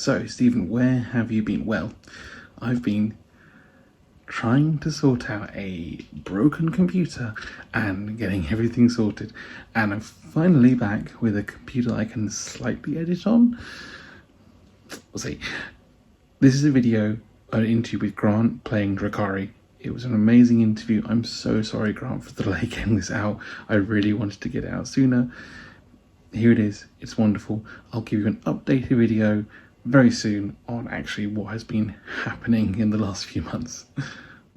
So, Stephen, where have you been? Well, I've been trying to sort out a broken computer and getting everything sorted, and I'm finally back with a computer I can slightly edit on. We'll see. This is a video, an interview with Grant playing Drukhari. It was an amazing interview. I'm so sorry, Grant, for the delay getting this out. I really wanted to get it out sooner. Here it is. It's wonderful. I'll give you an updated video very soon on actually what has been happening in the last few months.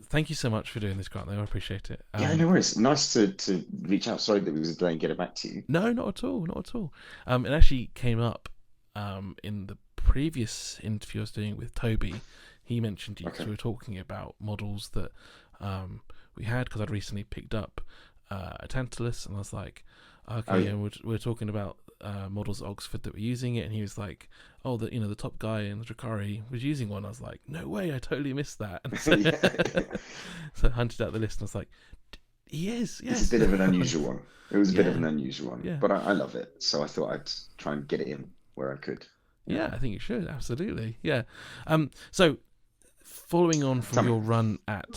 Thank you so much for doing this, Grant. I appreciate it. Yeah, no worries. Nice to reach out. Sorry that it was a delay in getting back to you. No, not at all, not at all. It actually came up in the previous interview I was doing with Toby. He mentioned you because we were talking about models that we had, because I'd recently picked up a Tantalus, and I was like, okay, and we're talking about models at Oxford that were using it, and he was like, oh, the top guy in the Drukhari was using one. I was like, no way, I totally missed that. And so, so I hunted out the list, and I was like, he is, yes. It's a bit of an unusual one. It was a bit of an unusual one, Yeah. but I love it. So I thought I'd try and get it in where I could. Yeah, I think you should, absolutely. Yeah. So following on from your run at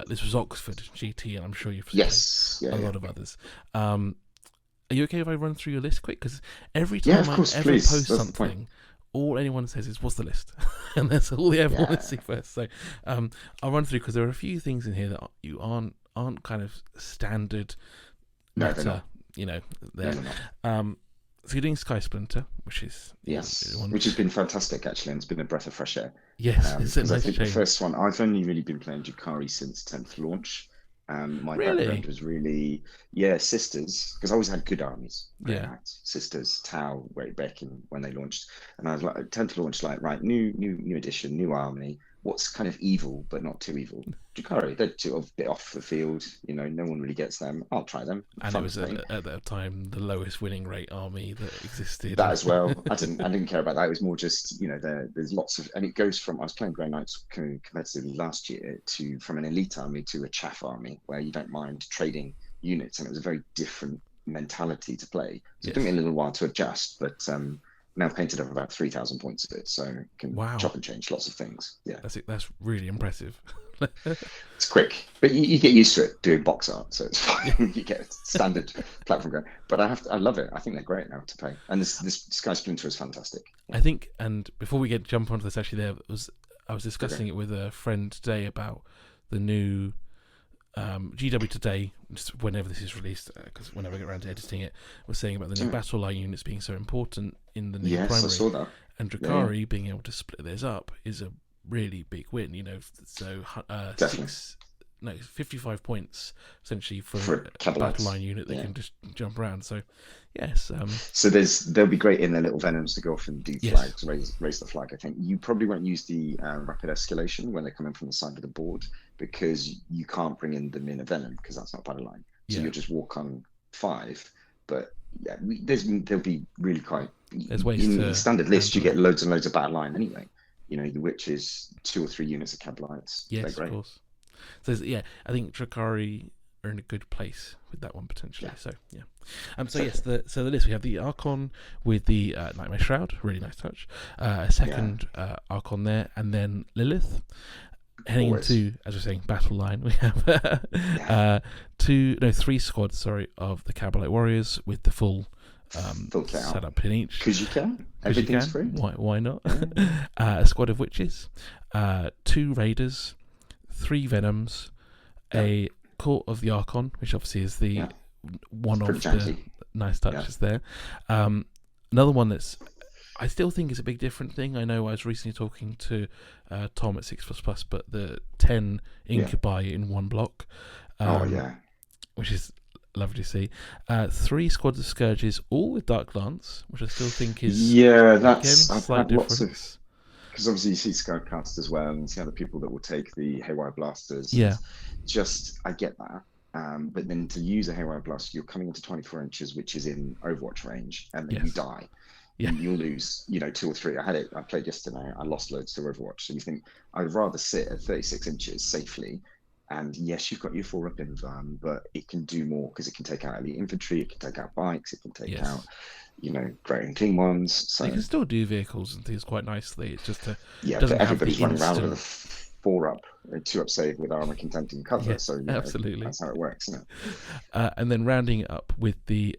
this was Oxford GT, and I'm sure you've Yes, a lot of others. Are you okay if I run through your list quick? Because every time I ever post something, all anyone says is, "What's the list?" And that's all they ever want to see first. So I'll run through, because there are a few things in here that you aren't kind of standard meta. There. So you're doing Sky Splinter, which is which has been fantastic actually, and it's been a breath of fresh air. Yes, it's a because nice I think change. the first one, I've only really been playing Drukhari since 10th launch. My background was really Sisters, because I always had good armies. Sisters, Tau, way back when they launched, and I was like, 10th launch, like, right, new edition, new army. What's kind of evil but not too evil? Drukhari, they're a bit off the field. No one really gets them. I'll try them. And it was at that time the lowest winning rate army that existed. That as well. I didn't care about that. It was more just there's lots of, and it goes from, I was playing Grey Knights competitively last year from an elite army to a chaff army, where you don't mind trading units, and it was a very different mentality to play. So it took me a little while to adjust, but now painted up about 3,000 points of it, so can chop and change lots of things. Yeah, that's really impressive. It's quick, but you get used to it doing box art, so it's fine. You get standard platform going. But I love it. I think they're great now to play, and this Sky Splinter is fantastic. I think, and before we jump onto this, actually, I was discussing it with a friend today about the new GW today, just whenever this is released, because whenever I get around to editing it, was saying about the new battle line units being so important in the new primary. I saw that. And Drukhari being able to split theirs up is a really big win. So 55 points essentially for a battle line unit that can just jump around. So yes. So they'll be great in their little venoms to go off and do flags, raise the flag. I think you probably won't use the rapid escalation when they're coming from the side of the board, because you can't bring in them in a venom, because that's not battle line. So you'll just walk on 5. But there'll be really quite. There's ways in the standard list, you get loads and loads of battle line anyway. The witches, 2 or 3 units of Cabalites. Yes, they're great. Of course. So I think Drukhari are in a good place with that one potentially. So the list, we have the Archon with the Nightmare Shroud, really nice touch. A second Archon there, and then Lilith. Heading into, as we're saying, battle line, we have 3 squads, of the Cabalite Warriors with the full setup in each. Because you can. Everything's free. Why not? A squad of witches, 2 raiders, 3 venoms, a court of the Archon, which obviously is the one of the nice touches there. Another one that's, I still think is a big different thing. I know I was recently talking to Tom at 6++, but the 10 incubi in one block, which is lovely to see. 3 squads of scourges, all with Dark Lance, which I still think is that's again, slight difference. Because obviously you see Scoutcast as well, and you see other people that will take the Haywire Blasters. I get that. But then to use a Haywire Blaster, you're coming into 24 inches, which is in Overwatch range, and then you die. You'll lose, 2 or 3. I played yesterday. I lost loads to Overwatch. So you think, I'd rather sit at 36 inches safely And yes, you've got your 4-up van, but it can do more because it can take out elite infantry, it can take out bikes, it can take out, great and clean ones. So you can still do vehicles and things quite nicely. It's just but doesn't everybody's have running the around with instant... a 4-up, a 2-up save with armor contenting cover. So absolutely, that's how it works, isn't it? And then rounding it up with the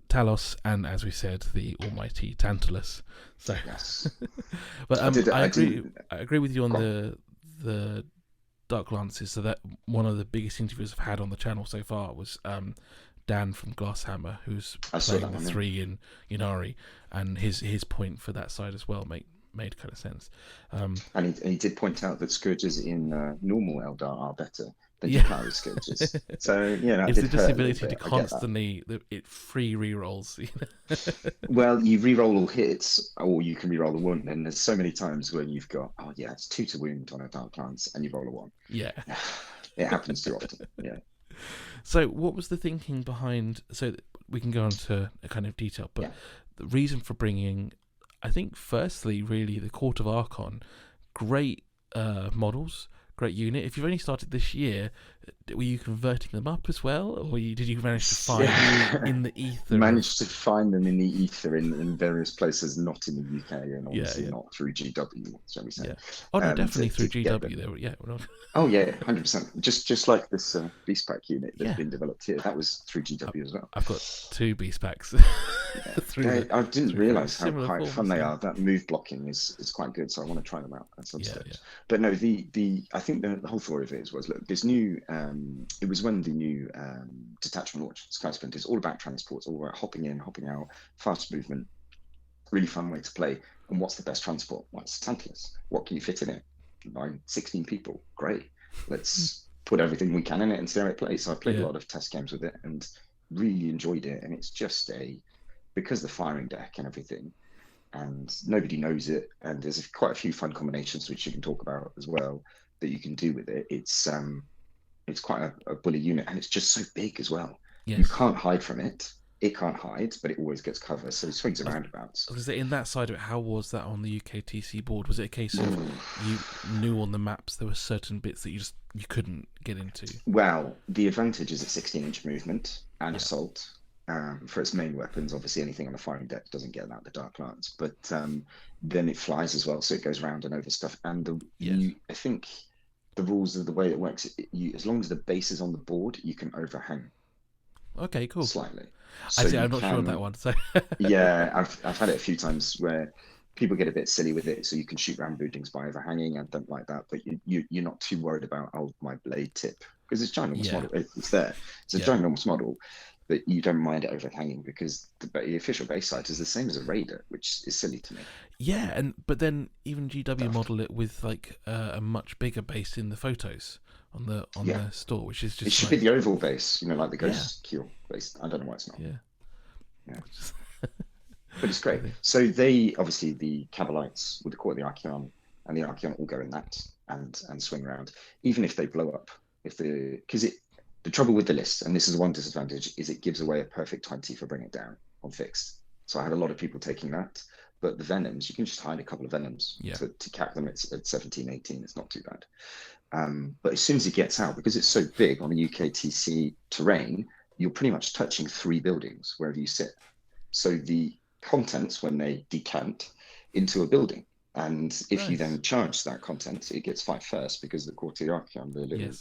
Talos, and as we said, the almighty Tantalus. So, yes. But I agree with you on the Dark Lances. So that one of the biggest interviews I've had on the channel so far was Dan from Glasshammer, who's playing the 3 in Yunari, and his point for that side as well made kind of sense. And he did point out that scourges in normal Eldar are better than Drukhari scourges. So it's the disability to constantly it free rerolls. Well, you reroll all hits, or you can reroll the 1. And there's so many times where you've got it's 2 to wound on a Dark Lance, and you roll a 1. Yeah, it happens too often. Yeah. So, what was the thinking behind? So we can go into a kind of detail, but the reason for bringing, I think, firstly, really the Court of Archon, great models, great unit. If you've only started this year, were you converting them up as well, or did you manage to find in the ether? Managed to find them in the ether in various places, not in the UK, and obviously not through GW, shall we say? Yeah. Oh no, definitely through GW. There, we're not... Oh yeah, 100%. Just like this Beast Pack unit that's been developed here, that was through GW as well. I've got 2 Beast Packs. I didn't realise how quite fun they are. That move blocking is quite good, so I want to try them out at some stage. Yeah. But no, I think the whole story of it was, look, this new it was when the new detachment launched, Sky Sprint. It's all about transports, all about hopping in, hopping out, fast movement, really fun way to play. And what's the best transport? Well, it's Tantalus. What can you fit in it? 16 people. Great. Let's put everything we can in it and see how it plays. So I played a lot of test games with it and really enjoyed it. And it's just because the firing deck and everything, and nobody knows it, and there's quite a few fun combinations which you can talk about as well that you can do with it. It's quite a bully unit, and it's just so big as well. Yes. You can't hide from it. It can't hide, but it always gets cover, so it swings and roundabouts. Was it in that side of it? How was that on the UKTC board? Was it a case of you knew on the maps there were certain bits that you couldn't get into? Well, the advantage is at 16-inch movement and assault for its main weapons. Obviously, anything on the firing deck doesn't get that, the Dark Lance, but then it flies as well, so it goes round and over stuff. And I think the rules of the way it works, as long as the base is on the board, you can overhang. Okay, cool. Slightly. So I'm not sure on that one. So yeah, I've had it a few times where people get a bit silly with it, so you can shoot round buildings by overhanging. I don't like that, but you're not too worried about my blade tip, because it's ginormous model. It's there. It's a ginormous model, but you don't mind it overhanging because the official base site is the same as a Raider, which is silly to me. Yeah, but then even GW model it with like a much bigger base in the photos on the store, which is just. It should be the oval base, like the Ghost Kill base. I don't know why it's not. Yeah. But it's great. So they obviously, the Cabalites with the Court of the Archeon and the Archeon all go in that and swing around, even if they blow up. Because the trouble with the list, and this is one disadvantage, is it gives away a perfect 20 for bring it down on fixed. So I had a lot of people taking that. But the Venoms, you can just hide a couple of Venoms to cap them at 17, 18. It's not too bad. But as soon as it gets out, because it's so big on the UKTC terrain, you're pretty much touching 3 buildings wherever you sit. So the contents, when they decant into a building, and if you then charge that content, it gets fight first, because the Court of the Archeon, the little,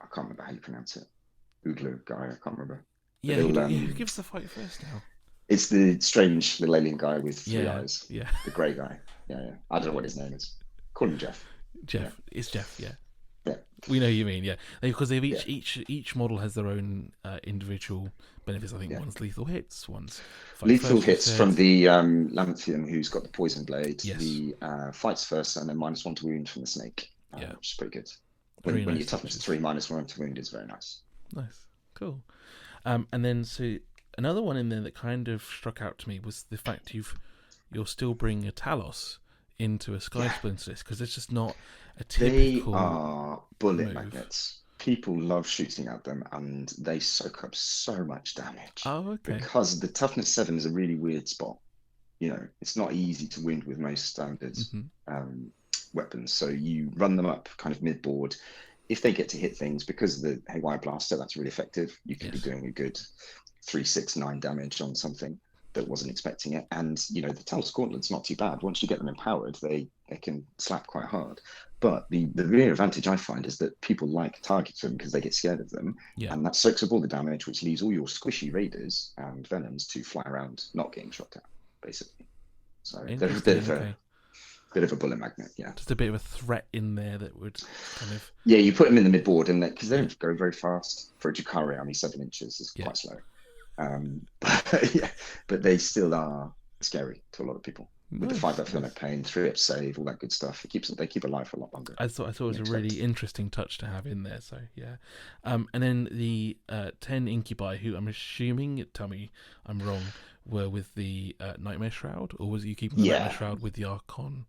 I can't remember how you pronounce it, Oogler guy, I can't remember. Yeah, who gives the fight first now? It's the strange little alien guy with 3 eyes. Yeah. The grey guy. Yeah. I don't know what his name is. Call him Jeff. It's Jeff, yeah. Yeah. We know what you mean, yeah. Because they've each model has their own individual benefits. I think one's lethal hits, one's lethal hits from the Lanthian, who's got the poison blade. Yes. The fights first, and then -1 to wound from the snake. Which is pretty good. Very when nice your toughness is 3, -1 to wound is very nice. Nice. Cool. And then so another one in there that kind of struck out to me was the fact you're still bringing a Talos into a Sky Splinter list, because it's just not a typical. They are bullet magnets. People love shooting at them, and they soak up so much damage. Oh, okay. Because the toughness 7 is a really weird spot. It's not easy to wound with most standard weapons. So you run them up kind of mid-board. if they get to hit things, because of the Haywire Blaster, that's really effective. You could be doing a good 3, 6, 9 damage on something that wasn't expecting it. And, you know, the Tantalus Gauntlet's not too bad. Once you get them empowered, they can slap quite hard. But the real advantage I find is that people like target them because they get scared of them. Yeah. And that soaks up all the damage, which leaves all your squishy raiders and venoms to fly around not getting shot at, basically. So there's a bit of a bullet magnet, yeah. Just a bit of a threat in there that would kind of... Yeah, you put them in the mid-board, and because they don't go very fast. For a Drukhari army, 7 inches is quite slow. But they still are scary to a lot of people. With the 5 Phonic Pain, 3 up save, all that good stuff. They keep alive for a lot longer. I thought it was a really interesting touch to have in there. So yeah, and then the 10 Incubi, who I'm assuming, tell me I'm wrong, were with the Nightmare Shroud, or was you keeping the Nightmare Shroud with the Archon?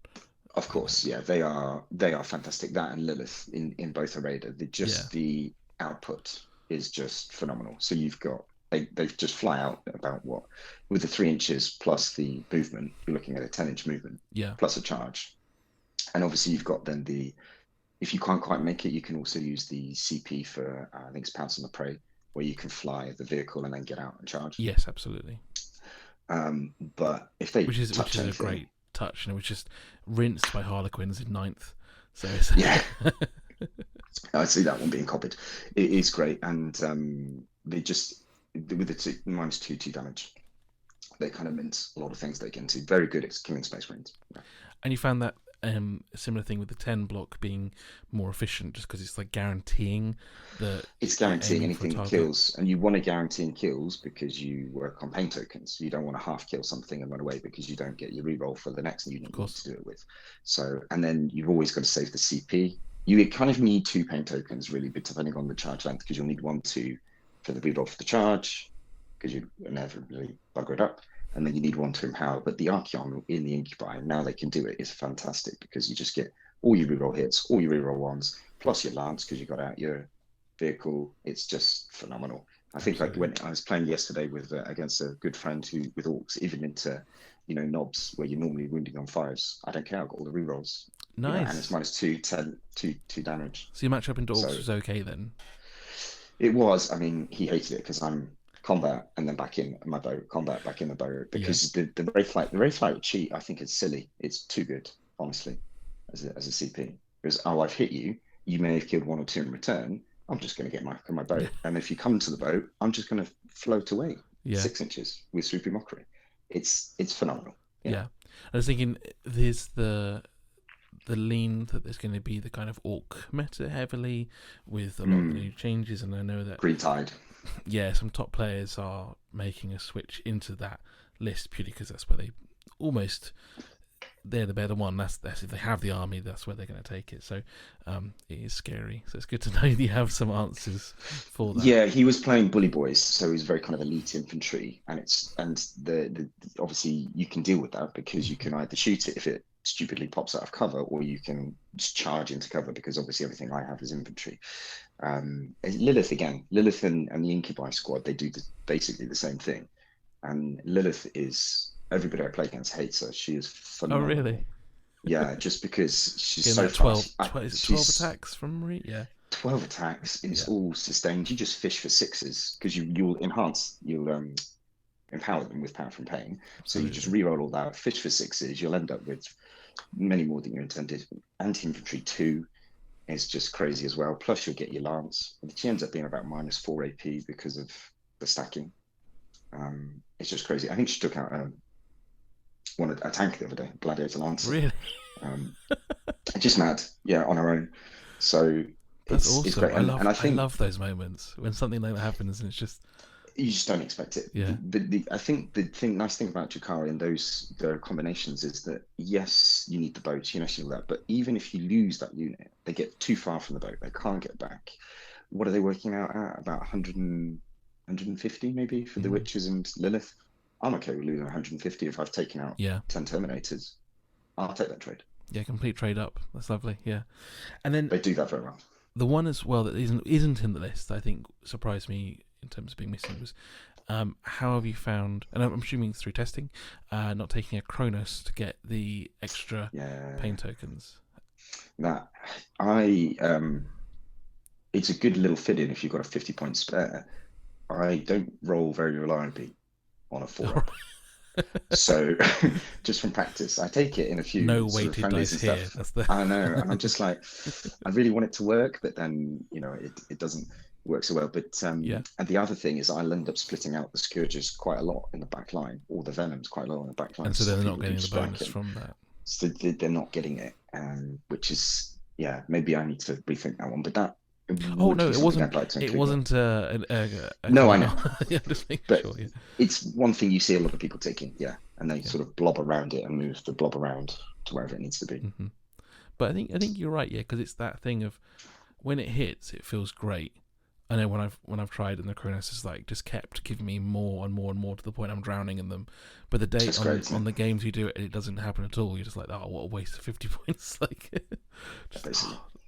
Of course, yeah, they are fantastic. That and Lilith in both are Raider. The output is just phenomenal. So you've got they just fly out about what with the 3 inches plus the movement, you're looking at a 10-inch movement, plus a charge. And obviously you've got then if you can't quite make it, you can also use the CP for I think it's Pounce on the Prey, where you can fly the vehicle and then get out and charge. Yes, absolutely. But if they which is a great touch, and it was just rinsed by Harlequins in 9th. So it's... I see that one being copied. It is great, and they just with the -2 damage, they kind of mince a lot of things they get into. Very good at killing Space Marines. Yeah. And you found that a similar thing with the 10 block being more efficient, just because it's like guaranteeing it's guaranteeing anything that kills, and you want to guarantee kills because you work on pain tokens. You don't want to half kill something and run away because you don't get your reroll for the next unit you need to do it with. So, and then you've always got to save the CP. You kind of need 2 pain tokens really, but depending on the charge length, because you'll need 1, 2 for the reroll for the charge, because you inevitably bugger it up. And then you need 1 to empower. But the Archeon in the Incubi, now they can do it, is fantastic, because you just get all your reroll hits, all your reroll ones, plus your lance because you got out your vehicle. It's just phenomenal. I think like when I was playing yesterday with against a good friend who with orcs, even into knobs where you're normally wounding on 5s, I don't care. I've got all the rerolls. Nice. And it's -2, 10, 2 damage. So your matchup into orcs was okay then? It was. I mean, he hated it because I'm combat and then back in my boat, combat back in the boat, because the Wraith Flight cheat, I think it's silly. It's too good, honestly, as a CP. Because I've hit you, you may have killed 1 or 2 in return. I'm just going to get my boat, and if you come to the boat, I'm just going to float away 6 inches with Swoopy Mockery. It's phenomenal. Yeah. I was thinking there's the lean that there's going to be the kind of orc meta heavily with a lot of the new changes, and I know that Green Tide. Yeah, some top players are making a switch into that list purely because that's where they're the better one. That's if they have the army, that's where they're going to take it. So it is scary. So it's good to know you have some answers for that. Yeah, he was playing Bully Boys, so he's very kind of elite infantry, and the obviously you can deal with that because you can either shoot it if it stupidly pops out of cover, or you can just charge into cover because obviously everything I have is infantry. Lilith again, Lilith and the Incubi squad, they do basically the same thing, and Lilith is everybody I play against hates her. She is phenomenal. Oh really? Yeah, just because she's so 12, fast. Is it 12 attacks from Marie? Yeah. 12 attacks is all sustained. You just fish for 6s because you'll empower them with power from pain. So you just reroll all that, fish for 6s. You'll end up with many more than you intended. Anti-infantry 2 is just crazy as well. Plus you'll get your lance. She ends up being about -4 AP because of the stacking. It's just crazy. I think she took out a tank the other day, Gladiator Lance. Really? Just mad. Yeah, on her own. So that's awesome. It's great. I love those moments when something like that happens and it's just you just don't expect it. Yeah. I think nice thing about Drukhari and the combinations is that yes, you need the boat, you know that, but even if you lose that unit, they get too far from the boat, they can't get back. What are they working out at? About 150 maybe for the Witches and Lilith. I'm okay with losing 150 if I've taken out 10 Terminators. I'll take that trade. Yeah, complete trade up. That's lovely. Yeah, and then they do that very well. The one as well that isn't in the list, I think, surprised me in terms of being missing was how have you found, and I'm assuming through testing, not taking a Chronos to get the extra pain tokens. That I it's a good little fit in if you've got a 50-point spare. I don't roll very reliably on a 4-up. So just from practice, I take it in a few No sort of weighted friendlies dice and here. stuff. That's the. I know, and I'm just like, I really want it to work, but then it doesn't work so well. But Yeah. and the other thing is, I'll end up splitting out the scourges quite a lot in the back line, or the venoms quite a lot in the back line. And so they're not people getting do the strike bonus in. from that. So they're not getting it, which is maybe I need to rethink that one. But that. Oh no, it wasn't. It wasn't. No, I know. Yeah, just making But sure. Yeah. it's one thing you see a lot of people taking, and they sort of blob around it and move the blob around to wherever it needs to be. Mm-hmm. But I think you're right, yeah, because it's that thing of when it hits, it feels great. I know when I've tried and the Chronos is like just kept giving me more and more and more to the point I'm drowning in them. But the day on the games you do it, it doesn't happen at all. You're just like, oh, what a waste of 50 points! Like, just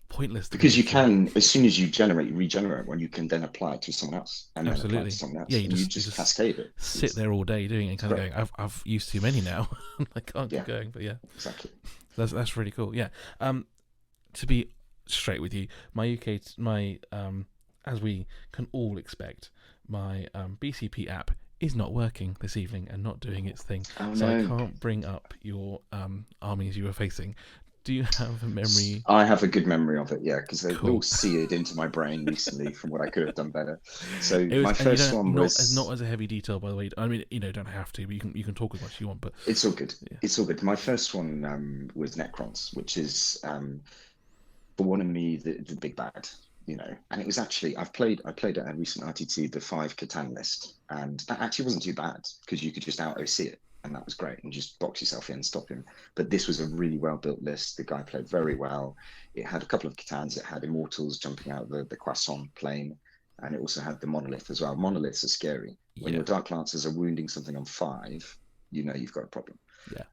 pointless. Because you can, as soon as you regenerate one, you can then apply it to someone else, and then apply it to someone else. Yeah, you just cascade it. Sit there all day doing it, and kind of going, I've used too many now. I can't keep going. But yeah, exactly. That's really cool. Yeah. To be straight with you, my as we can all expect, my BCP app is not working this evening and not doing its thing. Oh, so no. I can't bring up your armies you were facing. Do you have a memory? I have a good memory of it, because they've all seared into my brain recently from what I could have done better. So my first one was not as a heavy detail, by the way. I mean, don't have to, but you can talk as much as you want. But it's all good. Yeah. It's all good. My first one was Necrons, which is for one of me the big bad. And it was actually I played at a recent RTT the 5 Catan list, and that actually wasn't too bad because you could just out OC it, and that was great, and just box yourself in, stop him. But this was a really well built list. The guy played very well. It had a couple of Catans. It had Immortals jumping out of the Croissant plane, and it also had the Monolith as well. Monoliths are scary. When your Dark Lancers are wounding something on 5, you've got a problem. Yeah.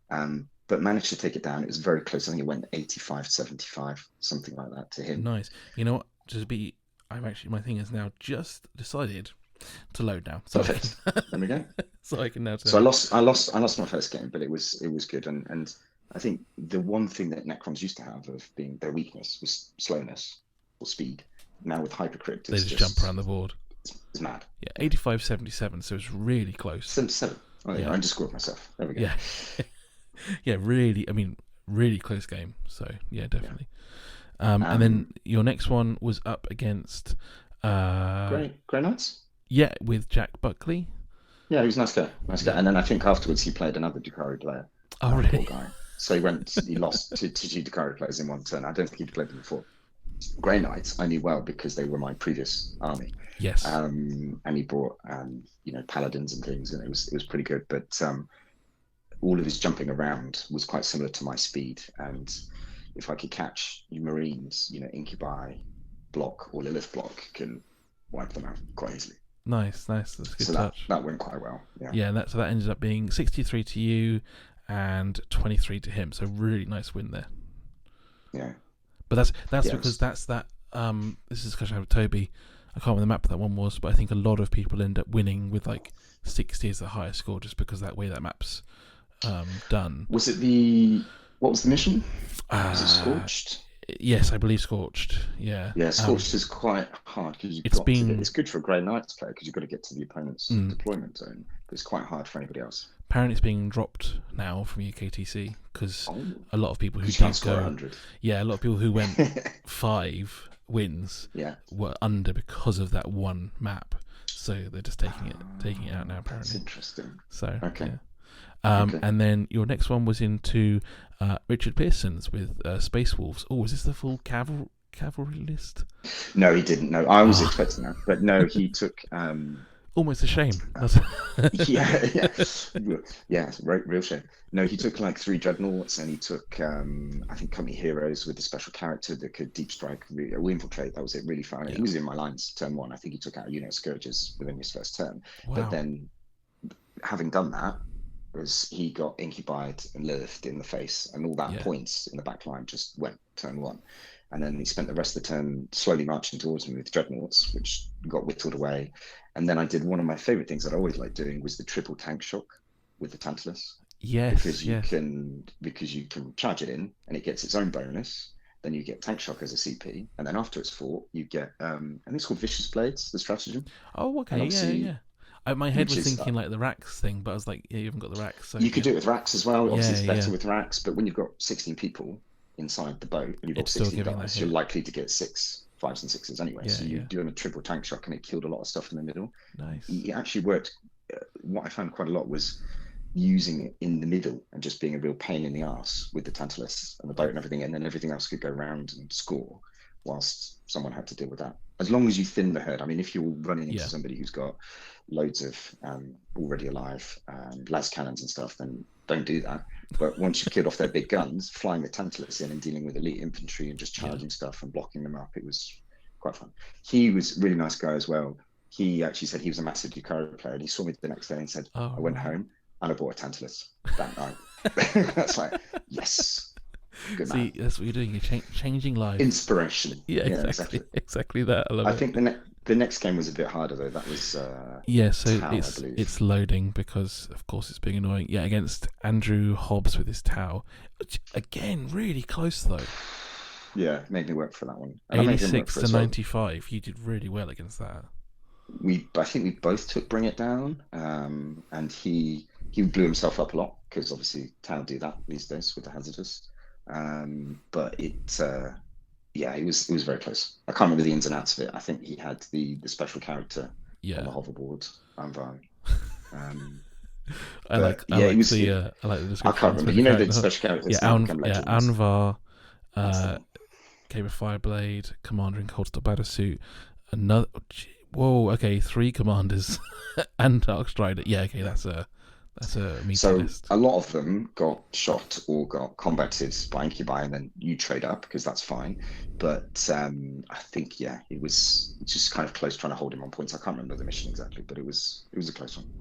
But managed to take it down. It was very close. I think it went 85-75, something like that to him. Nice. You know what? My thing is now just decided to load now. So perfect. There we go. So I can now. So I lost my first game, but it was good, and I think the one thing that Necrons used to have of being their weakness was slowness or speed. Now with Hypercrypt, they just jump around the board. It's mad. Yeah, 85-77, so it's really close. 77. Oh yeah, I just scored myself. There we go. Yeah. Yeah, really. I mean, really close game. So yeah, definitely. And then your next one was up against Grey Knights? Yeah, with Jack Buckley. Yeah, he was a nice guy. And then I think afterwards he played another Drukhari player. Oh, really? Poor guy. So he lost to 2 Drukhari players in one turn. I don't think he'd played them before. Grey Knights I knew well because they were my previous army. Yes. And he brought paladins and things, and it was pretty good. But all of his jumping around was quite similar to my speed, and if I could catch you Marines, Incubi block or Lilith block can wipe them out quite easily. Nice. That's a good touch. That went quite well. Yeah. Yeah, that ended up being 63 to you and 23 to him. So really nice win there. Yeah. But that's because that's that. This is a discussion I had with Toby. I can't remember the map that one was, but I think a lot of people end up winning with like 60 as the highest score, just because that way that map's done. Was it what was the mission? Was it Scorched? Yes, I believe Scorched. Yeah. Yeah, Scorched is quite hard because it's good for a Grey Knights player because you've got to get to the opponent's deployment zone, but it's quite hard for anybody else. Apparently, it's being dropped now from UKTC because a lot of people who did go 100. Yeah, a lot of people who went 5 wins were under because of that one map. So they're just taking it out now. Apparently, that's interesting. So okay. Yeah. And then your next one was into Richard Pearson's with Space Wolves. Oh, is this the full cavalry list? No, he didn't. No, I was expecting that, but no, he took. Almost a shame. Yeah, real shame. No, he took like 3 dreadnoughts, and he took I think company heroes with a special character that could deep strike, or infiltrate. That was it. Really fun. Yeah. He was in my lines turn 1. I think he took out Scourges within his first turn. Wow. But then, having done that, he got incubied and Lilith in the face, and all that points in the back line just went turn 1. And then he spent the rest of the turn slowly marching towards me with dreadnoughts, which got whittled away. And then I did one of my favorite things that I always liked doing was the triple tank shock with the Tantalus. Yes, because you can charge it in, and it gets its own bonus, then you get Tank Shock as a CP, and then after it's fought, you get I think it's called Vicious Blades, the stratagem. Oh, okay, yeah. My head was thinking like the racks thing, but I was like, yeah, you haven't got the racks. So, you could do it with racks as well. Obviously, it's better yeah. with racks, but when you've got 16 people inside the boat and you've got It's still 16 giving guys, that you're hit. likely to get 5s and 6s anyway. Yeah, so you're yeah. doing a triple Tank Shock, and it killed a lot of stuff in the middle. Nice. It actually worked. What I found quite a lot was using it in the middle and just being a real pain in the arse with the Tantalus and the boat and everything, and then everything else could go around and score whilst someone had to deal with that. As long as you thin the herd. I mean, if you're running into somebody who's got loads of already alive las cannons and stuff, then don't do that. But once you've killed off their big guns, flying the Tantalus in and dealing with elite infantry and just charging stuff and blocking them up, it was quite fun. He was a really nice guy as well. He actually said he was a massive Drukhari player, and he saw me the next day and said, I went home and I bought a Tantalus that night. That's like, yes. Good man. See, that's what you're doing. You're changing lives. Inspiration. Yeah, exactly that. I love it. I think the next game was a bit harder though. That was so Tau, it's loading because of course it's being annoying. Yeah, against Andrew Hobbs with his Tau, which again really close though. Yeah, made me work for that one. And 86 to 95. You did really well against that. I think we both took Bring It Down, and he blew himself up a lot because obviously Tau do that these days with the hazardous. But it was very close. I can't remember the ins and outs of it. I think he had the special character on the hoverboard. I like the description. I can't remember. You know the special character. Anvar, came with Fireblade, Commander in Cold Steel Battlesuit, another. Whoa, okay, 3 commanders and Darkstrider. Yeah, okay, that's a meaty list. A lot of them got shot or got combated by Incubi, and then you trade up because that's fine. But I think it was just kind of close trying to hold him on points. I can't remember the mission exactly, but it was a close one.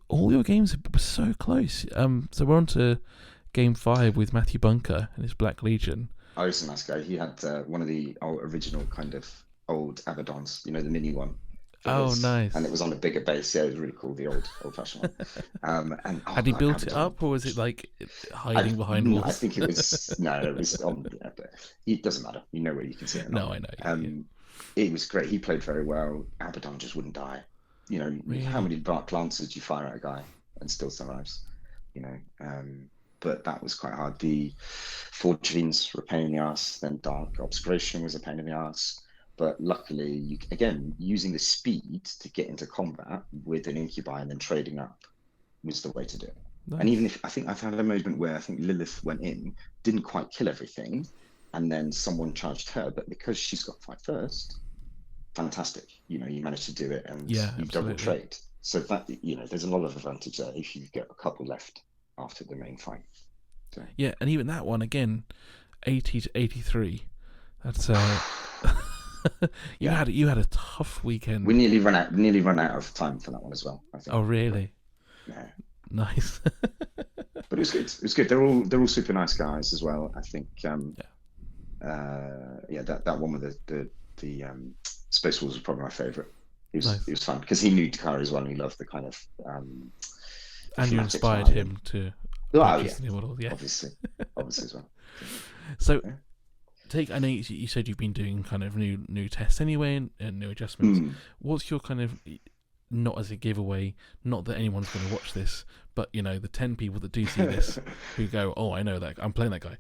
All your games were so close. So we're on to game 5 with Matthew Bunker and his Black Legion. Oh, he's a nice guy. He had one of the original kind of old Abaddons, the mini one. Nice. And it was on a bigger base. Yeah, it was really cool, the old-fashioned one. Had he built it up, or was it like hiding behind walls? I think it was it was on. Yeah, but it doesn't matter. You know where you can see it. No, I know. It was great. He played very well. Abaddon just wouldn't die. Really? How many Dark Lancers do you fire at a guy and still survives? But that was quite hard. The Forge Fiends were a pain in the ass. Then Dark Obscuration was a pain in the ass. But luckily, again, using the speed to get into combat with an Incubi and then trading up was the way to do it. Nice. And even if I think I've had a moment where I think Lilith went in, didn't quite kill everything, and then someone charged her, but because she's got fight first, fantastic. You managed to do it, and you double trade. So that there's a lot of advantage there if you get a couple left after the main fight. So. Yeah, and even that one again, 80 to 83. That's you had a tough weekend. We nearly run out of time for that one as well, I think. Oh really? Yeah. Nice. But it was good. It was good. They're all super nice guys as well. I think that one with the Space Wolves was probably my favourite. It was fun because he knew Drukhari as well, and he loved the kind of and you inspired him to the model, obviously as well. So I know you said you've been doing kind of new tests anyway and new adjustments. What's your kind of, not as a giveaway, not that anyone's going to watch this, but the 10 people that do see this who go, oh, I know that, I'm playing that guy.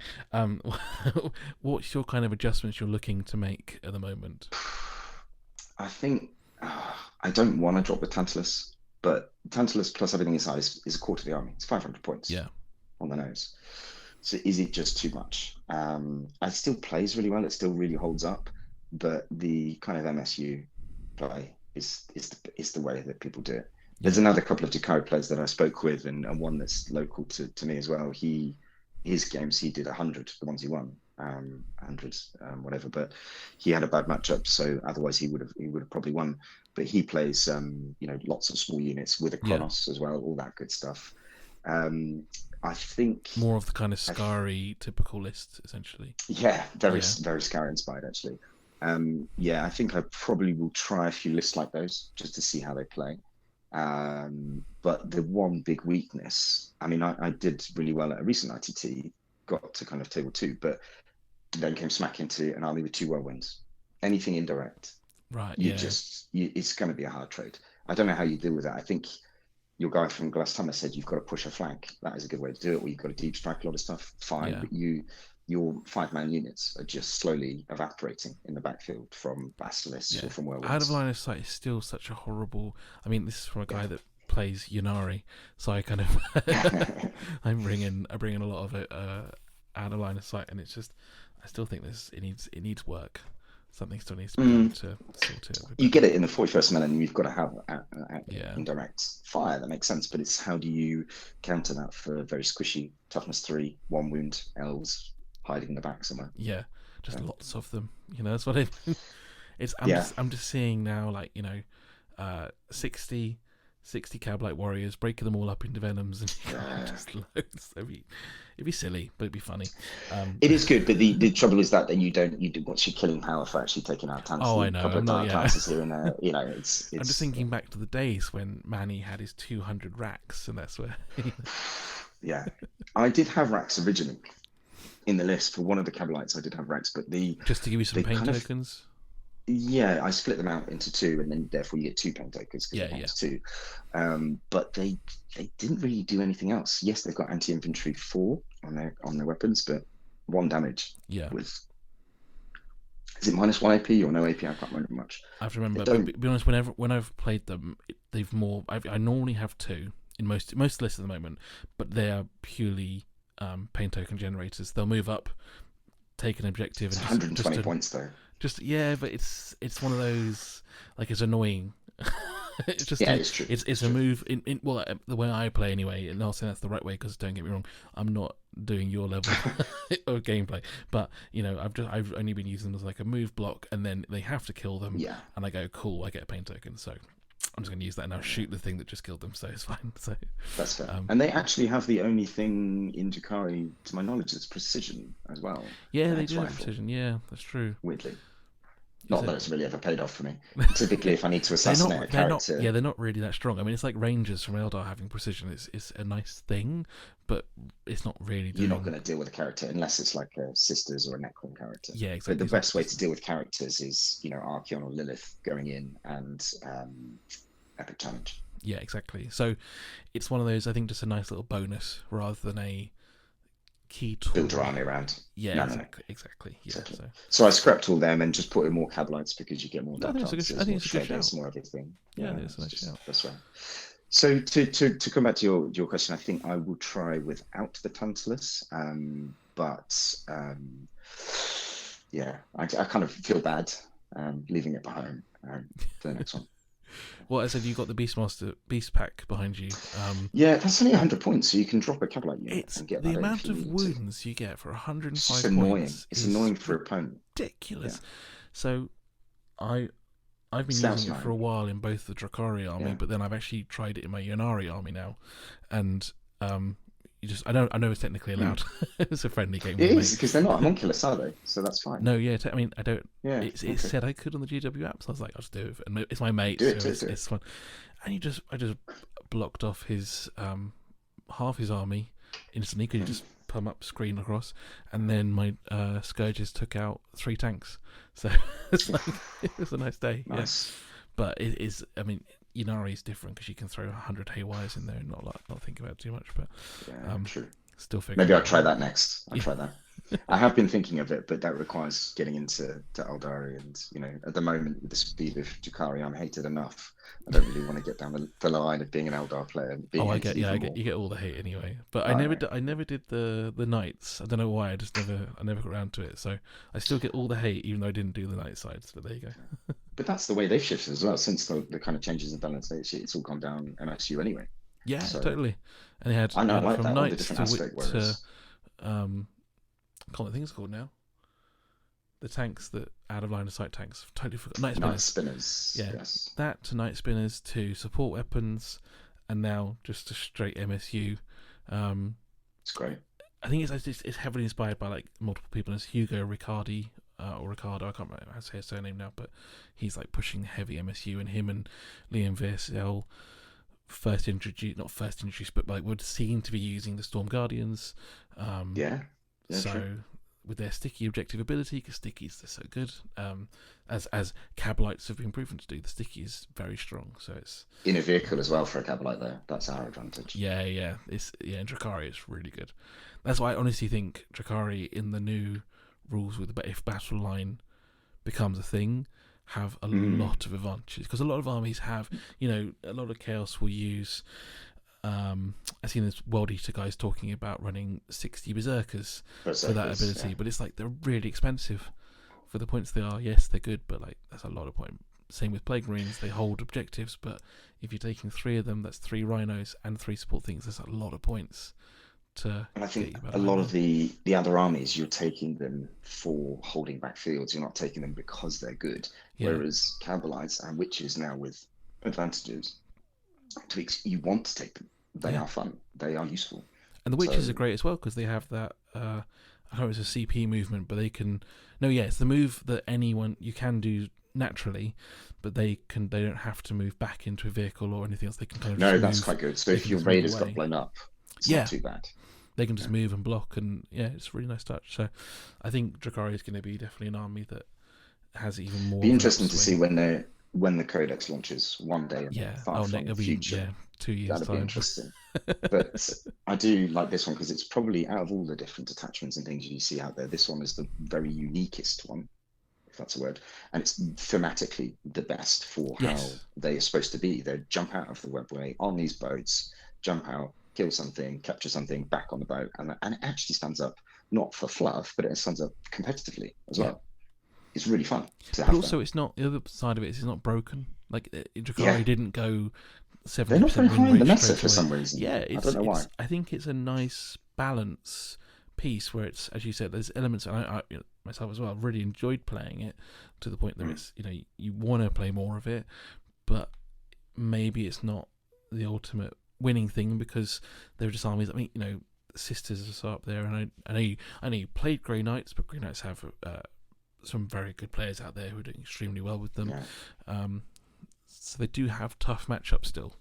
What's your kind of adjustments you're looking to make at the moment? I think I don't want to drop the Tantalus, but Tantalus plus everything inside is a quarter of the army. It's 500 points on the nose. So is it just too much? It still plays really well. It still really holds up, but the kind of MSU play is the way that people do it. There's another couple of Drukhari players that I spoke with, and one that's local to me as well. His games he did 100, the ones he won, 100 whatever. But he had a bad matchup, so otherwise he would have probably won. But he plays lots of small units with a Chronos as well, all that good stuff. I think more of the kind of Scary typical list, essentially. Yeah, very Scary inspired, actually. I think I probably will try a few lists like those just to see how they play. But the one big weakness, I mean, I did really well at a recent ITT, got to kind of table 2, but then came smack into an army with 2 whirlwinds. Anything indirect, Right. it's going to be a hard trade. I don't know how you deal with that. I think your guy from last time said you've got to push a flank. That is a good way to do it. Or you've got to deep strike a lot of stuff. Fine, Yeah. but your 5-man units are just slowly evaporating in the backfield from basilisks or from whirlwinds. Out of line of sight is still such a horrible. I mean, this is from a guy that plays Yunari, so I kind of I bring in a lot of it out of line of sight, and it's just I still think it needs work. Something still needs to be able to sort it. You get it in the 41st minute, and you've got to have indirect fire. That makes sense, but it's how do you counter that for very squishy toughness 3, 1 wound elves hiding in the back somewhere? Yeah, just lots of them. That's what it's. I'm just seeing now, like 60 Cabalite warriors, breaking them all up into venoms, and just loads. It'd be silly, but it'd be funny. It is good, but the trouble is that then you do what's your killing power for actually taking out Tantalus? Oh, I know. I'm not. Yeah. Here and there. It's. I'm just thinking back to the days when Manny had his 200 racks, and that's where. Yeah, I did have racks originally in the list for one of the Cabalites. I did have racks, but just to give you some pain tokens. Yeah, I split them out into 2, and then therefore you get 2 pain tokens. Yeah. 2. But they didn't really do anything else. Yes, they've got anti-infantry 4 on their weapons, but 1 damage. Yeah. Is it -1 AP or no AP? I can't remember much. I have to remember. But to be honest, when I've played them, they've more. I normally have 2 in most lists at the moment, but they are purely pain token generators. They'll move up, take an objective, it's and 120 points though. But it's one of those, like, it's annoying. It's just it's true. It's a move in well, the way I play anyway. And not saying that's the right way, because don't get me wrong, I'm not doing your level of gameplay. But I've only been using them as like a move block, and then they have to kill them. Yeah. And I go, cool, I get a pain token, so I'm just going to use that and now shoot the thing that just killed them. So it's fine. So that's fair. And they actually have the only thing in Drukhari, to my knowledge, that's precision as well. Yeah, they do have precision. Yeah, that's true. Weirdly. Not that it's really ever paid off for me. Typically, if I need to assassinate a character... they're not really that strong. I mean, it's like Rangers from Eldar having precision. It's a nice thing, but it's not really... You're not going to deal with a character unless it's like a Sisters or a Necron character. Yeah, exactly. But the best way to deal with characters is, Archeon or Lilith going in and Epic Challenge. Yeah, exactly. So it's one of those, I think, just a nice little bonus rather than a key tool. Build your army around. Yeah, exactly. Yeah. Exactly. So I scrapped all them and just put in more Cabalites because you get more I think it's a good shout. More everything. Yeah, it's a nice shout. That's right. So to come back to your question, I think I will try without the Tantalus, but I kind of feel bad leaving it behind for the next one. Well, I said you got the Beast Pack behind you. Yeah, that's only 100 points, so you can drop a Cabalite unit and get the amount of wounds you get for 105 points. It's annoying for an opponent. Ridiculous. Yeah. So, I've been using it for a while in both the Drukhari army, but then I've actually tried it in my Yunari army now, and I know it's technically allowed. It's a friendly game. It is, because they're not homunculus, are they? So that's fine. No, yeah. I mean, I don't. Yeah, it said I could on the GW app, so I was like, I'll just do it. And it's my mate, it's fun. And I just blocked off his half his army instantly, because you just pump up, screen across, and then my Scourges took out 3 tanks. So it's like, it was a nice day. Nice. Yeah. But it is. I mean, Yunari is different because you can throw 100 haywires in there and not think about it too much. But true. Still figuring. Maybe I'll try that next. I'll try that. I have been thinking of it, but that requires getting into aeldari, and at the moment with the speed of Drukhari, I'm hated enough. I don't really want to get down the line of being an Eldar player. And being you get all the hate anyway. But I never did the knights. I don't know why. I never got around to it. So I still get all the hate, even though I didn't do the knight sides. But there you go. But that's the way they've shifted as well since the kind of changes in balance. It's all gone down MSU anyway. Yeah, totally. And they had from knights to I think it's called now. The tanks that out of line of sight tanks. Totally forgot. Night spinners. Yeah. Yes. That to night spinners to support weapons, and now just a straight MSU. It's great. I think it's heavily inspired by like multiple people. It's Hugo Riccardi or Ricardo. I can't remember how to say his surname now, but he's like pushing heavy MSU, and him and Liam Versel not first introduced, but like would seem to be using the Storm Guardians. So true. with their sticky objective ability, because stickies are so good. As Cabalites have been proven to do, the sticky is very strong. So it's in a vehicle as well for a Cabalite there. That's our advantage. Yeah. In Drukhari it's really good. That's why I honestly think Drukhari in the new rules with if battle line becomes a thing, have a lot of advantages, because a lot of armies have, a lot of chaos will use. I've seen this World Eater guys talking about running 60 berserkers for that ability, but it's like they're really expensive for the points they are. Yes, they're good, but like that's a lot of point. Same with Plague Marines, they hold objectives, but if you're taking 3 of them, that's 3 rhinos and 3 support things. That's a lot of points. And I think a lot of the other armies, you're taking them for holding back fields. You're not taking them because they're good. Yeah. Whereas Cabalites and Witches now with advantages, tweaks, you want to take them. They are fun. They are useful. And the Witches are great as well, because they have that, I don't know if it's a CP movement, but they can... No, yeah, it's the move that anyone... You can do naturally, but they don't have to move back into a vehicle or anything else. They can kind of... No, that's quite good. So if your raiders got blown up, it's not too bad. They can just move and block, and it's a really nice touch. So I think Drukhari is going to be definitely an army that has even more... Be interesting to see when the Codex launches one day in the future. 2 years That'd time. Be interesting. But I do like this one because it's probably, out of all the different attachments and things you see out there, this one is the very uniquest one, if that's a word, and it's thematically the best for how they are supposed to be. They jump out of the webway on these boats, jump out, kill something, capture something, back on the boat, and it actually stands up not for fluff, but it stands up competitively as well. It's really fun to have. But also, it's not, the other side of it is it's not broken. Like Drukhari didn't go 70%. They're not very high in the meta for some reason. Yeah, I don't know why. I think it's a nice balance piece where it's, as you said, there's elements, and I myself as well, I've really enjoyed playing it to the point that it's, you want to play more of it, but maybe it's not the ultimate winning thing, because they're just armies. I mean, Sisters are up there, and I know you played Grey Knights, but Grey Knights have some very good players out there who are doing extremely well with them. Yeah. So they do have tough matchups still,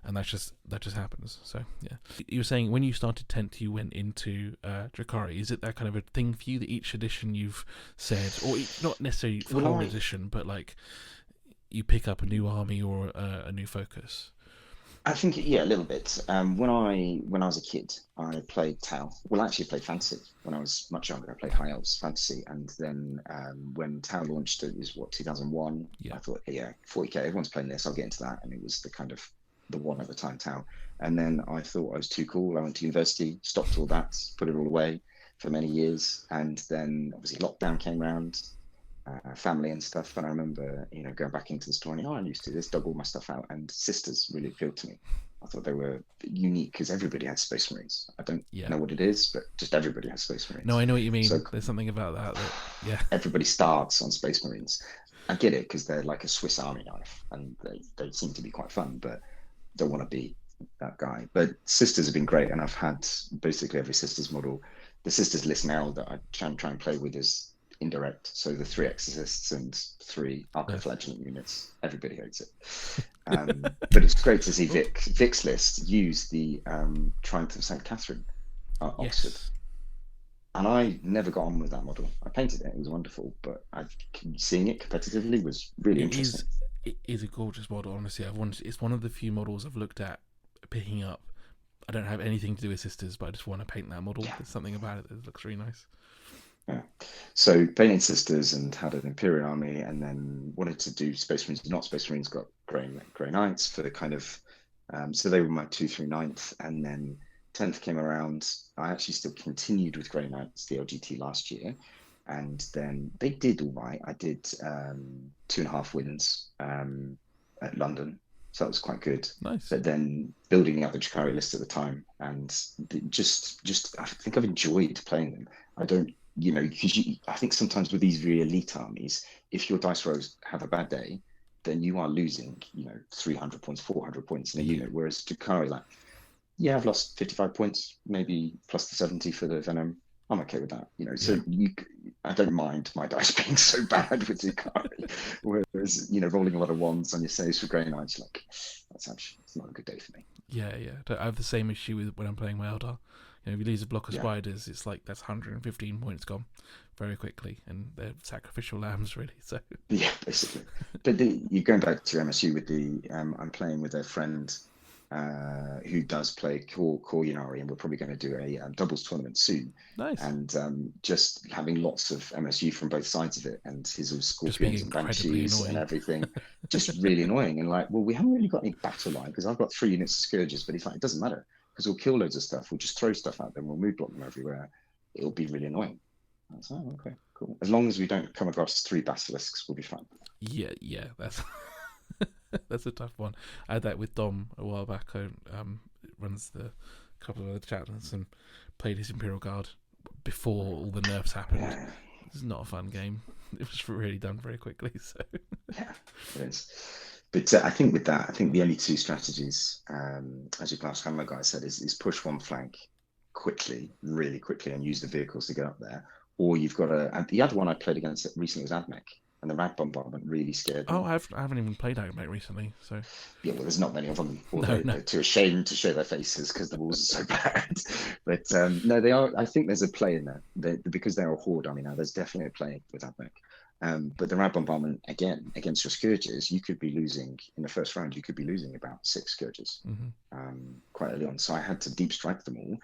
and that just happens. So yeah, you were saying when you started 10th, you went into Drukhari. Is it that kind of a thing for you that each edition you've said, or not necessarily the whole edition, but like you pick up a new army or a new focus? I think, a little bit. When I was a kid, I played Tau. Well, actually, I played Fantasy. When I was much younger, I played High Elves Fantasy. And then when Tau launched, it was 2001. Yeah. I thought, 40k, everyone's playing this. I'll get into that. And it was the one at the time, Tau. And then I thought I was too cool. I went to university, stopped all that, put it all away for many years. And then obviously lockdown came around. Family and stuff, and I remember going back into the store and I used to do this, dug all my stuff out, and Sisters really appealed to me. I thought they were unique because everybody had Space Marines. I don't know what it is, but just everybody has Space Marines. No, I know what you mean. So there's something about that everybody starts on Space Marines. I get it because they're like a Swiss Army knife and they seem to be quite fun, but don't want to be that guy. But Sisters have been great, and I've had basically every Sisters model. The Sisters list now that I try and play with is indirect, so the 3 Exorcists and 3 Archiflagellant units. Everybody hates it, but it's great to see Vic's list use the Triumph of St. Catherine Oxford, and I never got on with that model. I painted it was wonderful, but seeing it competitively was really interesting. It is a gorgeous model, honestly. It's one of the few models I've looked at picking up. I don't have anything to do with Sisters, but I just want to paint that model. There's something about it that looks really nice. Yeah. So painted Sisters and had an Imperial army, and then wanted to do Space Marines, not Space Marines, got Grey Knights for the kind of, so they were my 2 through 9th, and then 10th came around. I actually still continued with Grey Knights, the LGT last year, and then they did all right. I did 2.5 wins at London, so that was quite good. Nice. But then building up the Drukhari list at the time, and just I think I've enjoyed playing them. I don't, because I think sometimes with these really elite armies, if your dice rolls have a bad day, then you are losing, 300 points, 400 points in a unit. Whereas Drukhari, I've lost 55 points, maybe plus the 70 for the Venom. I'm okay with that, So I don't mind my dice being so bad with Drukhari. Whereas, rolling a lot of ones on your saves for Grey Knights, it's not a good day for me. Yeah. I have the same issue with when I'm playing my Eldar. If you lose a block of spiders, it's like that's 115 points gone very quickly, and they're sacrificial lambs, really. So yeah, basically. But you're going back to MSU with the. I'm playing with a friend who does play core Yunari, and we're probably going to do a doubles tournament soon. Nice. And just having lots of MSU from both sides of it, and his all scorpions and banshees and everything, just really annoying. And like, well, we haven't really got any battle line because I've got 3 units of scourges, but it's like it doesn't matter because we'll kill loads of stuff. We'll just throw stuff at them. We'll move block them everywhere. It'll be really annoying. I was like, oh, okay, cool. As long as we don't come across 3 basilisks, we'll be fine. Yeah, that's that's a tough one. I had that with Dom a while back. Who runs the couple of other chapters and played his Imperial Guard before all the nerfs happened. Yeah. It's not a fun game. It was really done very quickly. So yeah, it is. But I think with that, I think the only 2 strategies, as your Glass Hammer guy said, is push one flank quickly, really quickly, and use the vehicles to get up there. Or you've got and the other one I played against recently was Admech, and the Rag Bombardment really scared me. Oh, I haven't even played Admech recently, so yeah, well, there's not many of them. They're too ashamed to show their faces because the walls are so bad. But no, they are. I think there's a play in there because they're a horde army now. There's definitely a play with Admech. But the Rag Bombardment again against your scourges, you could be losing in the first round. You could be losing about 6 scourges quite early on. So I had to deep strike them all.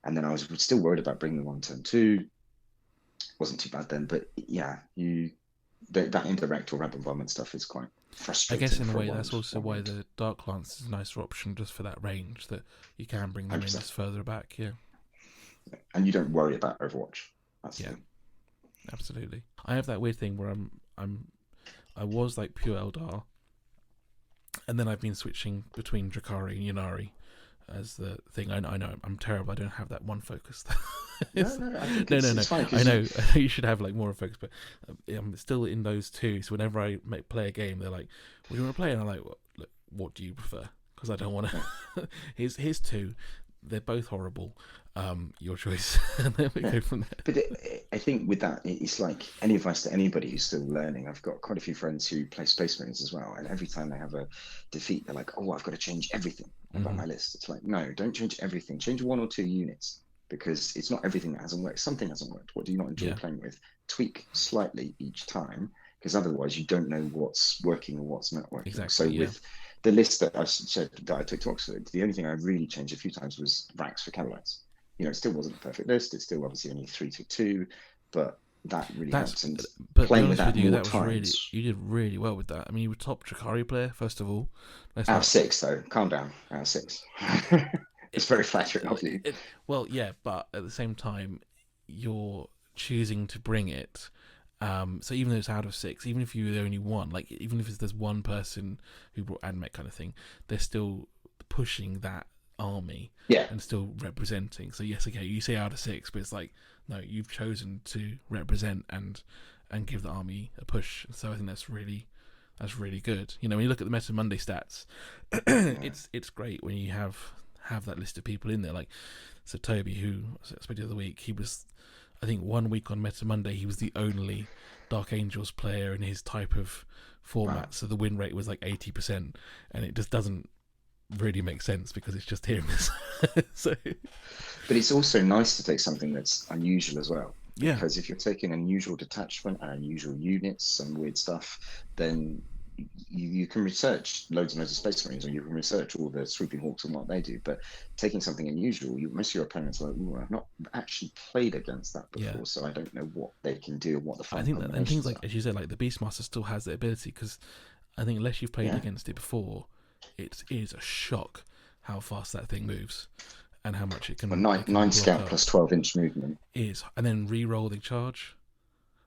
And then I was still worried about bringing them on turn 2. Wasn't too bad then, but yeah, that indirect or Rag Bombardment stuff is quite frustrating. I guess in a way that's also why the Dark Lance is a nicer option just for that range, that you can bring them 100%. In just further back, yeah. And you don't worry about Overwatch. That's yeah, absolutely. I have that weird thing where I was like pure Eldar, and then I've been switching between Drukhari and Yunari as the thing. I know I'm terrible. I don't have that one focus. No. I know you should have like more focus, but I'm still in those 2. So whenever I play a game, they're like, "What do you want to play?" And I'm like, "Look, what do you prefer?" Because I don't want to. Here's 2. They're both horrible. Your choice. And then we go from there. But I think with that, it's like any advice to anybody who's still learning. I've got quite a few friends who play Space Marines as well, and every time they have a defeat, they're like, "Oh, I've got to change everything about my list." It's like, no, don't change everything. Change 1 or 2 units. Because it's not everything that hasn't worked. Something hasn't worked. What do you not enjoy playing with? Tweak slightly each time, because otherwise you don't know what's working or what's not working. Exactly. So with the list that I said that I took to Oxford, the only thing I really changed a few times was Rax for Cadillacs. It still wasn't a perfect list. It's still obviously only 3-2, but that really helps. And playing with that more times. You did really well with that. I mean, you were top Drukhari player first of all. Out of 6 though. Calm down. Out of 6. It's very flattering of you. Well, yeah, but at the same time, you're choosing to bring it. So even though it's out of 6, even if you're the only one, like even if there's one person who brought Admech kind of thing, they're still pushing that army and still representing. So yes, okay, you say out of 6, but it's like, no, you've chosen to represent and give the army a push. So I think that's really good. When you look at the Meta Monday stats, it's great when you have that list of people in there. Like, so Toby, who I spoke to the other week, he was, I think 1 week on Meta Monday, he was the only Dark Angels player in his type of format. Wow. So the win rate was like 80%, and it just doesn't really make sense because it's just him. So, but it's also nice to take something that's unusual as well. Yeah. Because if you're taking unusual detachment and unusual units and weird stuff, then you can research loads and loads of Space Marines, or you can research all the Swooping Hawks and what they do. But taking something unusual, most of your opponents are like, "Ooh, I've not actually played against that before, so I don't know what they can do, what the." I think that, and things like, as you said, like the Beastmaster still has the ability, because I think unless you've played against it before, it is a shock how fast that thing moves and how much it can. Well, 9 scout plus 12-inch movement is, and then re-roll the charge.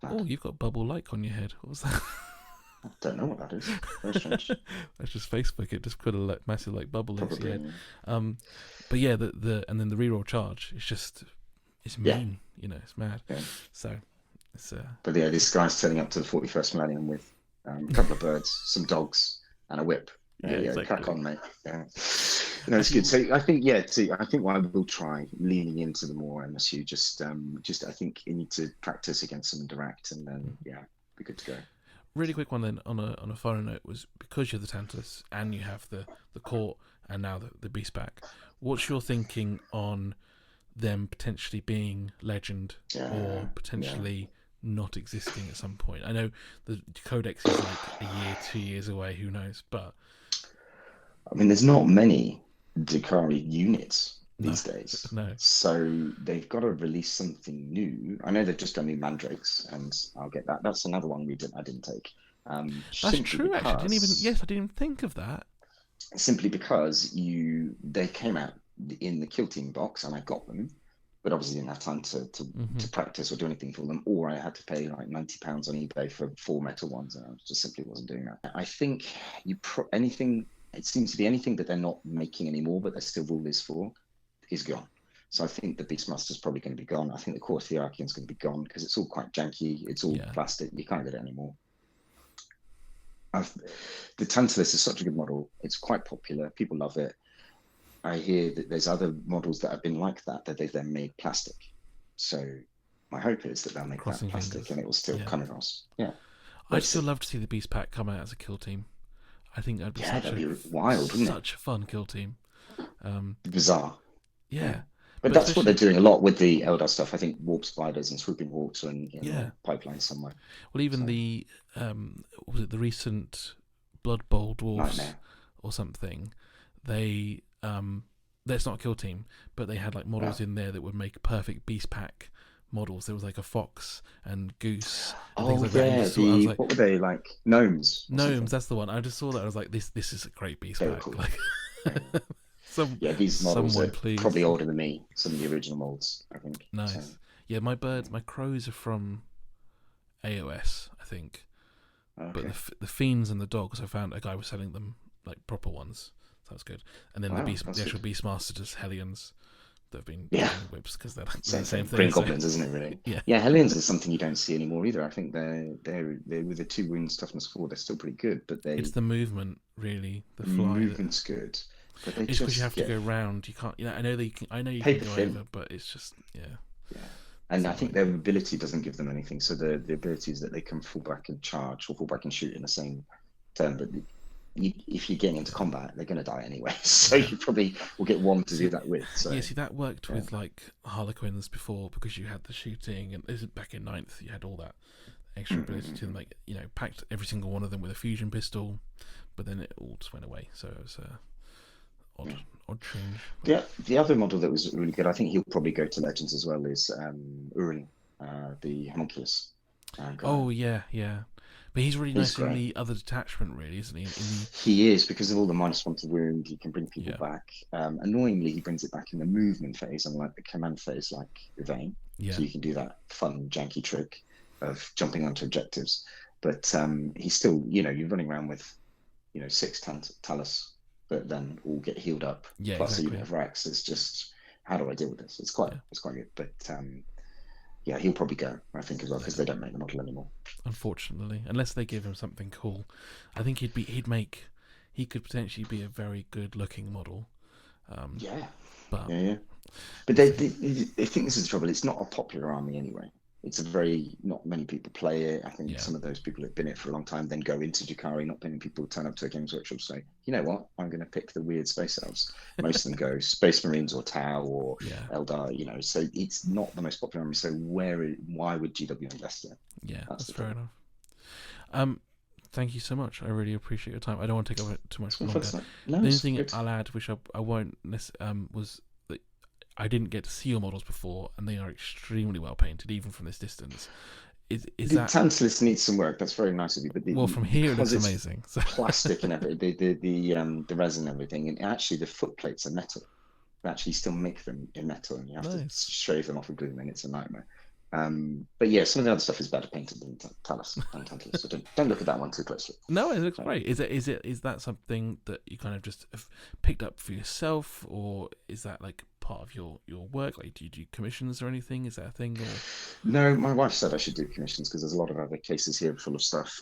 Bad. Oh, you've got bubble like on your head. What was that? I don't know what that is. Very strange. That's just Facebook. It just put a massive bubble into your head. But yeah, and then the reroll charge. It's mean. It's mad. Yeah. So it's. But yeah, this guy's turning up to the 41st millennium with a couple of birds, some dogs, and a whip. Exactly. Crack on, mate. Yeah. It's good. So I think what I will try leaning into the more MSU. Just I think you need to practice against them direct, and then be good to go. Really quick one then on a final note was, because you're the Tantalus and you have the court and now the beast back, what's your thinking on them potentially being legend or potentially not existing at some point. I know the codex is like a year, 2 years away, who knows, but I mean, there's not many Drukhari units these days. No. So they've got to release something new. I know they've just done new mandrakes, and I'll get that. That's another one I didn't take. That's true, actually. I didn't even think of that. Simply because they came out in the Kill Team box, and I got them, but obviously didn't have time to practice or do anything for them, or I had to pay like £90 on eBay for 4 metal ones, and I just simply wasn't doing that. I think it seems to be anything that they're not making anymore, but there's still rulers for, is gone. So I think the Beastmaster's probably going to be gone. I think the Core Thearchian's going to be gone because it's all quite janky. It's all plastic. You can't get it anymore. The Tantalus is such a good model. It's quite popular. People love it. I hear that there's other models that have been like that they've then made plastic. So my hope is that they'll make that plastic and it will still come across. Yeah. I'd still love to see the Beast Pack come out as a kill team. I think that'd be wild, wouldn't it? Such a fun kill team. Bizarre. Yeah. But that's what they're doing a lot with the Eldar stuff. I think warp spiders and swooping hawks are in the pipeline somewhere. Well, even the was it the recent Blood Bowl dwarves or something? They that's not a kill team, but they had like models in there that would make perfect beast pack models. There was like a fox and goose. And things like that. What were they like? Gnomes. Gnomes. That's the one. I just saw that. I was like, this is a great beast pack. Cool. Like, these models are please. Probably older than me. Some of the original molds, I think. Nice. So. Yeah, my crows are from AOS, I think. Okay. But the fiends and the dogs, I found a guy was selling them like proper ones. So that's good. And then the actual Beastmaster just Hellions that have been whips because they're like the same thing. Green goblins, isn't it? Really? Yeah. Hellions is something you don't see anymore either. I think they're with the 2 wounds toughness 4. They're still pretty good, but it's the movement really. The fly. Movement's good. But it's because you have to go round. You can't. I know you can. I know you can go over, but it's just And I think their ability doesn't give them anything. So the ability is that they can fall back and charge or fall back and shoot in the same turn. But if you're getting into combat, they're going to die anyway. So you probably will get one to do that with. So. Yeah, see, that worked with like Harlequins before because you had the shooting, and back in 9th you had all that extra ability to like packed every single one of them with a fusion pistol, but then it all just went away. So it was odd change. The other model that was really good, I think he'll probably go to Legends as well, is Urin, the homunculus. But he's really nice in the other detachment, really, isn't he? He is, because of all the -1 to wound. He can bring people back. Annoyingly, he brings it back in the movement phase, unlike the command phase, like Yvain. So you can do that fun, janky trick of jumping onto objectives. But he's still, you're running around with, 6 Tantalus, but then all get healed up. Plus a unit of Rex. It's just, how do I deal with this? It's quite good. But he'll probably go, I think, as well, because they don't make the model anymore. Unfortunately, unless they give him something cool, I think he could potentially be a very good-looking model. But they think this is the trouble. It's not a popular army anyway. It's not many people play it. I think some of those people who've been in it for a long time then go into Drukhari. Not many people turn up to a Games Workshop and say, you know what, I'm going to pick the weird space elves. Most of them go Space Marines or Tau or Eldar, so it's not the most popular army. So why would GW invest in it? Yeah, that's fair enough. Thank you so much. I really appreciate your time. I don't want to take up too much longer. The only thing I'll add, which I won't was that I didn't get to see your models before, and they are extremely well painted, even from this distance. Is that Tantalus needs some work? That's very nice of you. But from here it looks amazing. So. Plastic and everything, the resin and everything, and actually the foot plates are metal. They actually still make them in metal, and you have to shave them off with glue them, and it's a nightmare. But some of the other stuff is better painted than Tantalus. So don't look at that one too closely. No, it looks great. Is that something that you kind of just have picked up for yourself, or is that like part of your work? Like, do you do commissions or anything? Is that a thing? Or? No, my wife said I should do commissions because there's a lot of other cases here full of stuff.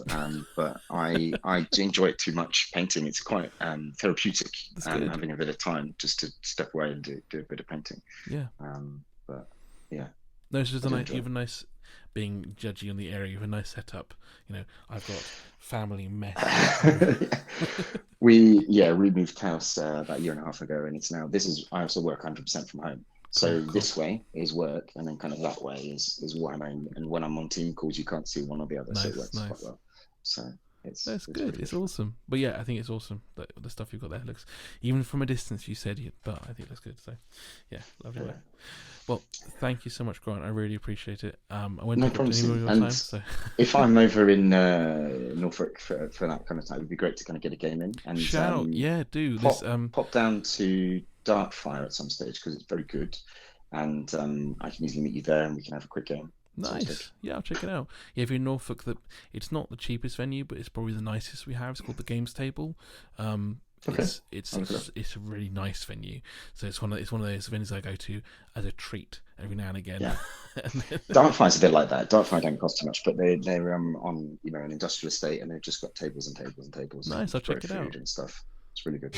But I enjoy it too much painting. It's quite therapeutic, having a bit of time just to step away and do a bit of painting. Yeah. But yeah. No, it's just you have a nice, being judgy on the area, you have a nice setup. I've got family mess. We moved house about a year and a half ago, and it's now, I also work 100% from home. So this way is work, and then kind of that way is what I'm in. And when I'm on team calls, you can't see one or the other, so it works quite well. So it's good. really It's awesome. But yeah, I think it's awesome that the stuff you've got there looks, even from a distance, you said, but I think it looks good. So yeah, lovely work. Well, thank you so much, Grant. I really appreciate it. I won't take up any more of your time. So. If I'm over in Norfolk for that kind of time, it'd be great to kind of get a game in. And do pop down to Darkfire at some stage because it's very good, and I can easily meet you there and we can have a quick game. Nice. Yeah, I'll check it out. Yeah, if you're in Norfolk, it's not the cheapest venue, but it's probably the nicest we have. It's called the Games Table. It's a really nice venue. So it's one of those venues I go to as a treat every now and again. Yeah. Darkfire's a bit like that. Darkfire don't cost too much, but they're on an industrial estate, and they've just got tables and tables and tables. Nice, I'll check it out. And stuff. It's really good.